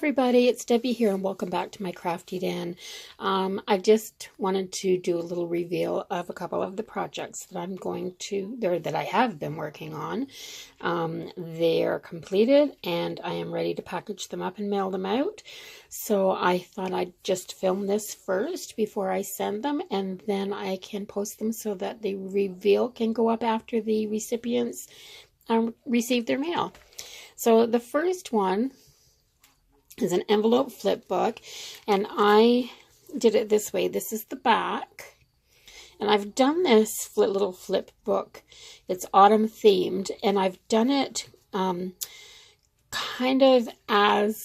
everybody, it's Debbie here and welcome back to my Crafty Den. I just wanted to do a little reveal of a couple of the projects that that I have been working on. They're completed and I am ready to package them up and mail them out. So I thought I'd just film this first before I send them, and then I can post them so that the reveal can go up after the recipients receive their mail. So the first one is an envelope flip book, and I did it this way. This is the back, and I've done this little flip book. It's autumn themed, and I've done it kind of as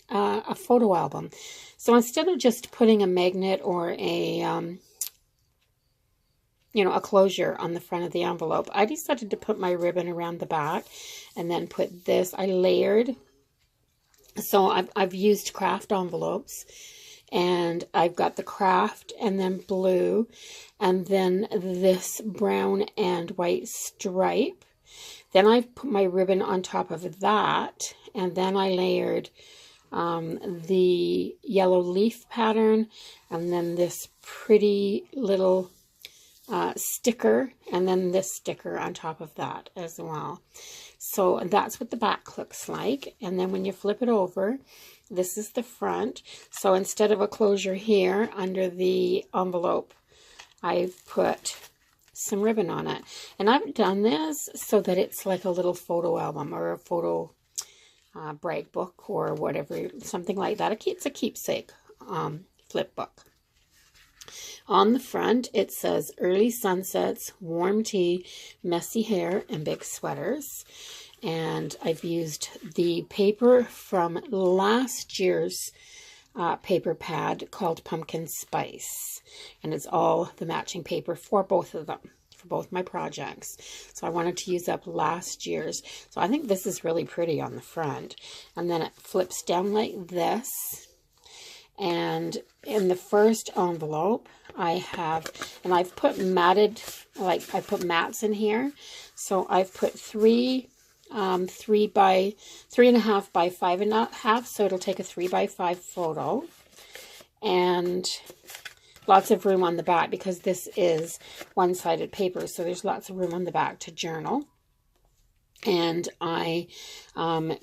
a photo album. So instead of just putting a magnet or a a closure on the front of the envelope, I decided to put my ribbon around the back and then put this. I layered. So I've used craft envelopes, and I've got the craft and then blue and then this brown and white stripe. Then I put my ribbon on top of that, and then I layered the yellow leaf pattern and then this pretty little sticker, and then this sticker on top of that as well. So that's what the back looks like. And then when you flip it over, this is the front. So instead of a closure here under the envelope, I've put some ribbon on it. And I've done this so that it's like a little photo album or a photo brag book or whatever, something like that. It's a keepsake flip book. On the front, it says early sunsets, warm tea, messy hair, and big sweaters. And I've used the paper from last year's paper pad called Pumpkin Spice. And it's all the matching paper for both of them, for both my projects. So I wanted to use up last year's. So I think this is really pretty on the front. And then it flips down like this. And in the first envelope, I've put matted, I put mats in here. So I've put 3.5 by 5.5, so it'll take a 3x5 photo. And lots of room on the back because this is one-sided paper, so there's lots of room on the back to journal. And I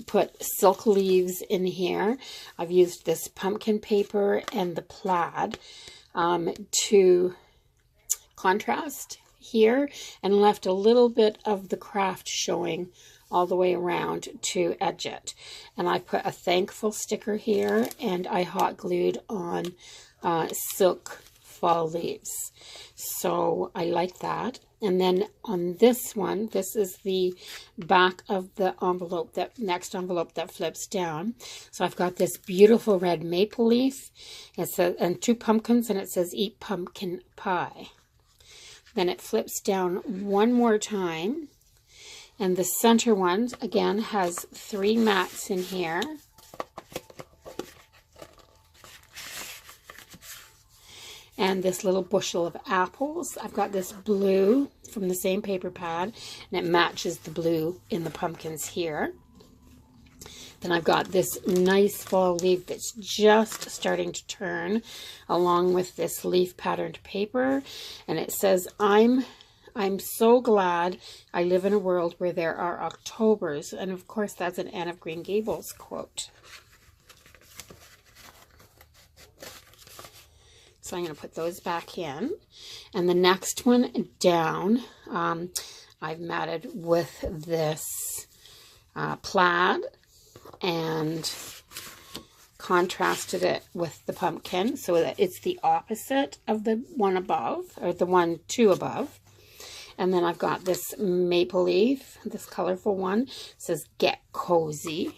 put silk leaves in here. I've used this pumpkin paper and the plaid to contrast here, and left a little bit of the craft showing all the way around to edge it. And I put a thankful sticker here, and I hot glued on silk fall leaves. So I like that. And then on this one, this is the back of the envelope, that next envelope that flips down. So I've got this beautiful red maple leaf. It says, and 2 pumpkins, and it says eat pumpkin pie. Then it flips down one more time. And the center one, again, has 3 mats in here. And this little bushel of apples. I've got this blue from the same paper pad, and it matches the blue in the pumpkins here. Then I've got this nice fall leaf that's just starting to turn, along with this leaf patterned paper. And it says, I'm so glad I live in a world where there are Octobers. And of course, that's an Anne of Green Gables quote. So I'm going to put those back in. And the next one down, I've matted with this plaid and contrasted it with the pumpkin so that it's the opposite of the one above, or the 2 above. And then I've got this maple leaf, this colorful one. It says get cozy.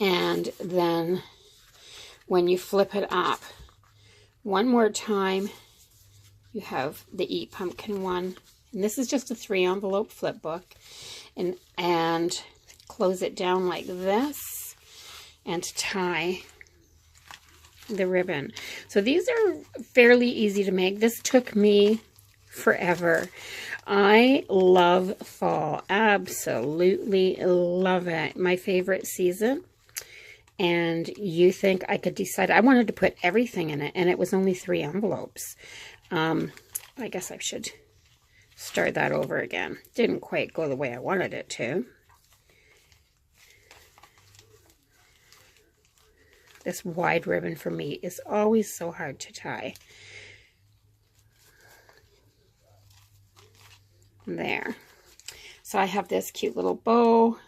And then when you flip it up one more time, you have the Eat Pumpkin one. And this is just a 3 envelope flip book. And close it down like this and tie the ribbon. So these are fairly easy to make. This took me forever. I love fall. Absolutely love it. My favorite season. And you think I could decide? I wanted to put everything in it, and it was only 3 envelopes. I guess I should start that over again. Didn't quite go the way I wanted it to. This wide ribbon for me is always so hard to tie. There. So I have this cute little bow.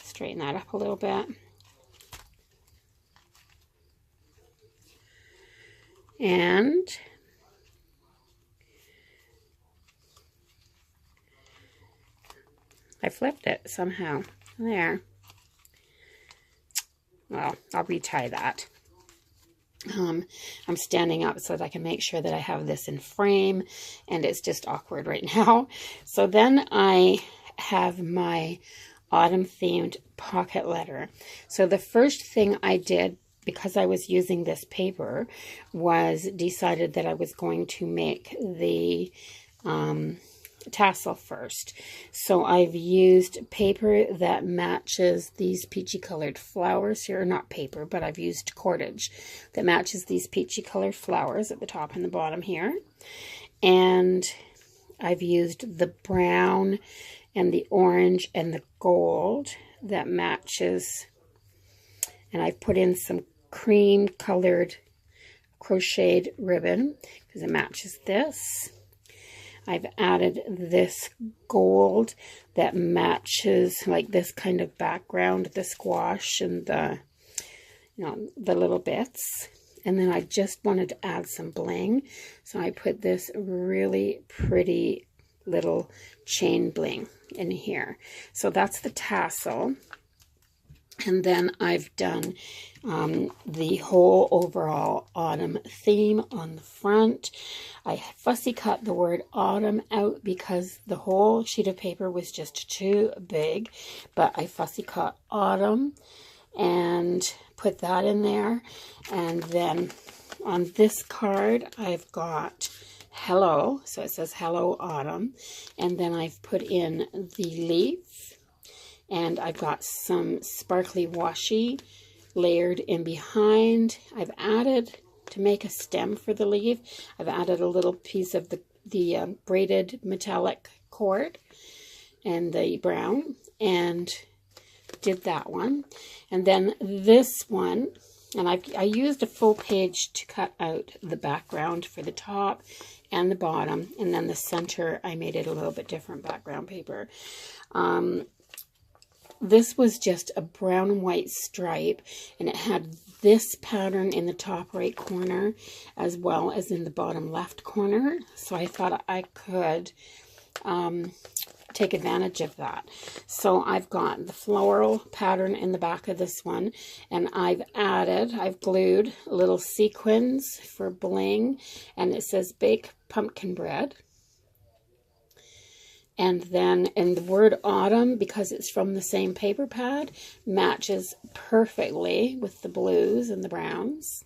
Straighten that up a little bit. And I flipped it somehow. There. Well, I'll retie that. I'm standing up so that I can make sure that I have this in frame, and it's just awkward right now. So then I have my autumn themed pocket letter. So the first thing I did, because I was using this paper, was decided that I was going to make the tassel first. So I've used paper that matches these peachy colored flowers here. Not paper, but I've used cordage that matches these peachy colored flowers at the top and the bottom here. And I've used the brown and the orange and the gold that matches. And I've put in some cream colored crocheted ribbon because it matches this. I've added this gold that matches like this kind of background, the squash and the, the little bits. And then I just wanted to add some bling. So I put this really pretty little chain bling in here. So that's the tassel. And then I've done the whole overall autumn theme on the front. I fussy cut the word autumn out because the whole sheet of paper was just too big. But I fussy cut autumn and put that in there. And then on this card, I've got hello. So it says hello autumn. And then I've put in the leaf. And I've got some sparkly washi layered in behind. I've added, to make a stem for the leaf, I've added a little piece of the braided metallic cord and the brown, and did that one. And then this one, and I used a full page to cut out the background for the top and the bottom, and then the center, I made it a little bit different background paper. This was just a brown and white stripe, and it had this pattern in the top right corner as well as in the bottom left corner. So I thought I could take advantage of that. So I've got the floral pattern in the back of this one, and I've glued little sequins for bling, and it says bake pumpkin bread. And then in the word autumn, because it's from the same paper pad, matches perfectly with the blues and the browns.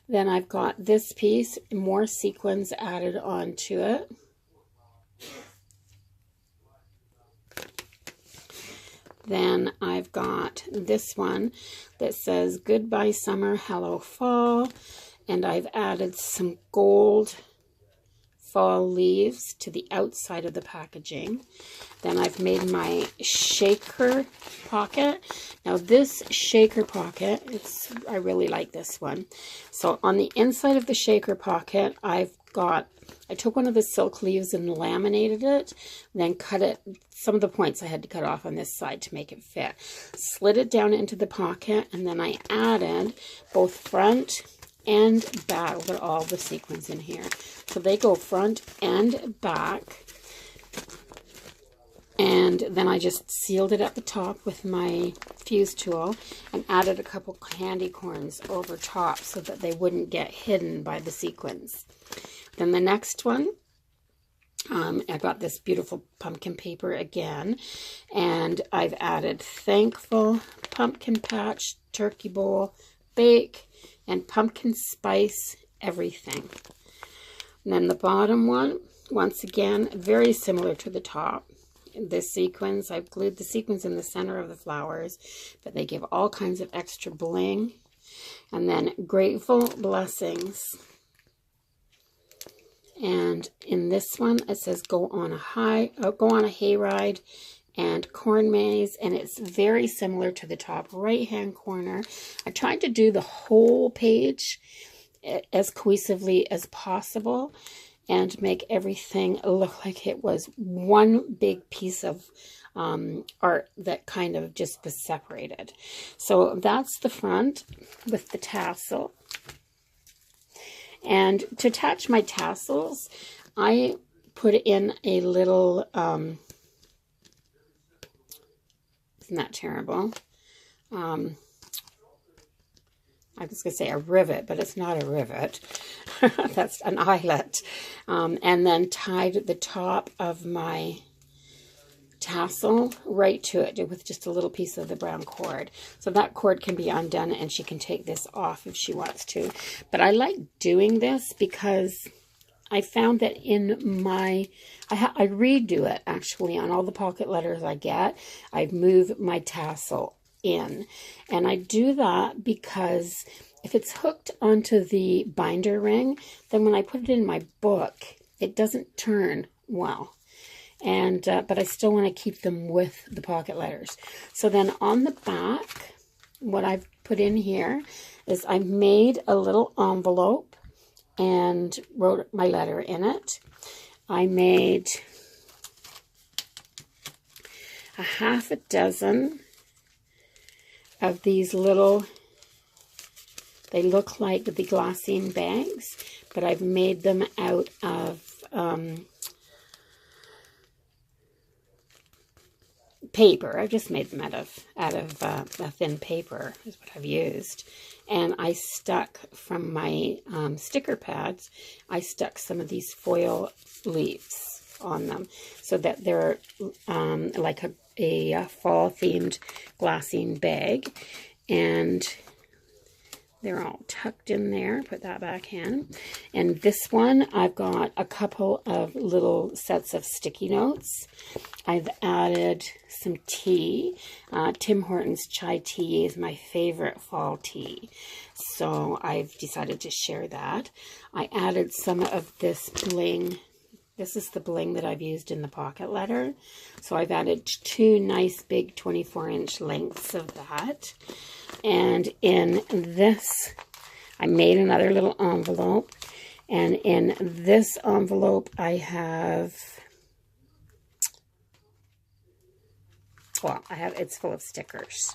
Then I've got this piece, more sequins added onto it. Then I've got this one that says goodbye summer, hello fall. And I've added some gold fall leaves to the outside of the packaging. Then I've made my shaker pocket. Now this shaker pocket, I really like this one. So on the inside of the shaker pocket, I took one of the silk leaves and laminated it, then cut it, some of the points I had to cut off on this side to make it fit. Slid it down into the pocket, and then I added both front and back. Look at all the sequins in here. So they go front and back. And then I just sealed it at the top with my fuse tool and added a couple candy corns over top so that they wouldn't get hidden by the sequins. Then the next one, I got this beautiful pumpkin paper again, and I've added thankful, pumpkin patch, turkey bowl, bake, and pumpkin spice everything. And then the bottom one, once again, very similar to the top. This sequins, I've glued the sequins in the center of the flowers, but they give all kinds of extra bling. And then Grateful Blessings. And in this one, it says go on a hayride and corn maze, and it's very similar to the top right hand corner. I tried to do the whole page as cohesively as possible and make everything look like it was one big piece of art that kind of just was separated. So that's the front with the tassel. And to attach my tassels, I put in a little, isn't that terrible? I was going to say a rivet, but it's not a rivet. That's an eyelet. And then tied the top of my tassel right to it with just a little piece of the brown cord. So that cord can be undone and she can take this off if she wants to. But I like doing this because I found that in my, I redo it actually on all the pocket letters I get. I move my tassel in, and I do that because if it's hooked onto the binder ring, then when I put it in my book, it doesn't turn well. And but I still want to keep them with the pocket letters. So then on the back, what I've put in here is I made a little envelope and wrote my letter in it. I made a half a dozen of these little, they look like the glassine bags, but I've made them out of paper. I've just made them out of a thin paper is what I've used. And I stuck from my sticker pads, I stuck some of these foil leaves on them so that they're like a fall themed glassine bag. And they're all tucked in there. Put that back in. And this one, I've got a couple of little sets of sticky notes. I've added some tea. Tim Hortons chai tea is my favorite fall tea. So I've decided to share that. I added some of this bling. This is the bling that I've used in the pocket letter. So I've added 2 nice big 24-inch lengths of that. And in this, I made another little envelope. And in this envelope, I have, well, it's full of stickers.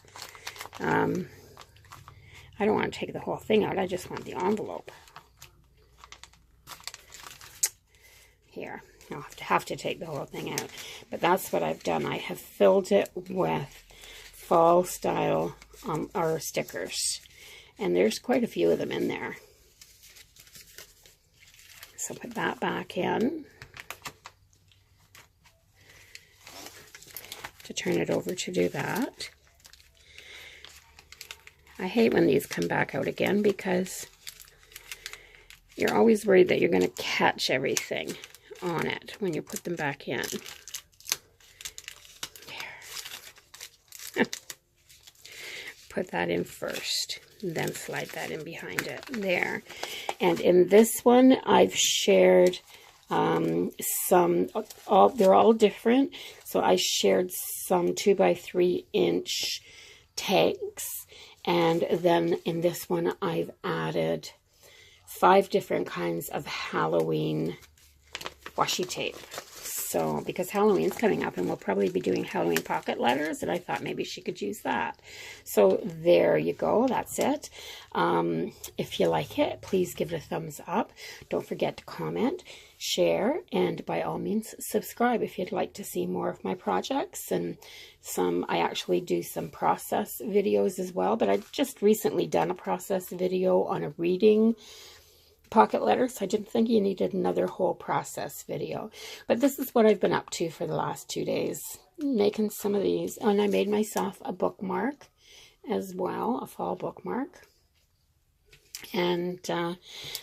I don't want to take the whole thing out. I just want the envelope. Here, I'll have to take the whole thing out. But that's what I've done. I have filled it with fall style or stickers. And there's quite a few of them in there. So put that back in. To turn it over to do that. I hate when these come back out again because you're always worried that you're going to catch everything on it when you put them back in. There. Put that in first, then slide that in behind it. There. And in this one, I've shared some, they're all different. So I shared some 2x3 inch tags. And then in this one, I've added 5 different kinds of Halloween washi tape. So, because Halloween's coming up and we'll probably be doing Halloween pocket letters, and I thought maybe she could use that. So there you go. That's it. If you like it, please give it a thumbs up. Don't forget to comment, share, and by all means, subscribe if you'd like to see more of my projects. And I actually do some process videos as well, but I've just recently done a process video on a reading pocket letters. I didn't think you needed another whole process video, but this is what I've been up to for the last 2 days, making some of these. And I made myself a bookmark as well, a fall bookmark. And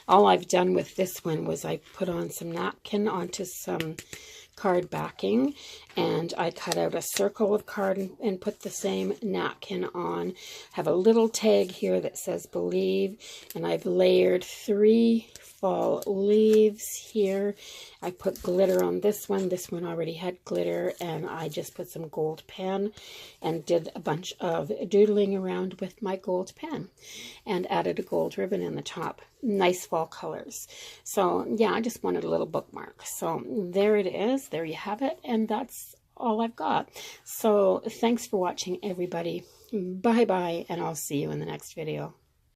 all I've done with this one was I put on some napkin onto some card backing, and I cut out a circle of card and put the same napkin on. Have a little tag here that says Believe, and I've layered 3 fall leaves here. I put glitter on this one. This one already had glitter, and I just put some gold pen and did a bunch of doodling around with my gold pen and added a gold ribbon in the top. Nice fall colors. So yeah, I just wanted a little bookmark. So there it is. There you have it. And that's all I've got. So thanks for watching, everybody. Bye-bye, and I'll see you in the next video.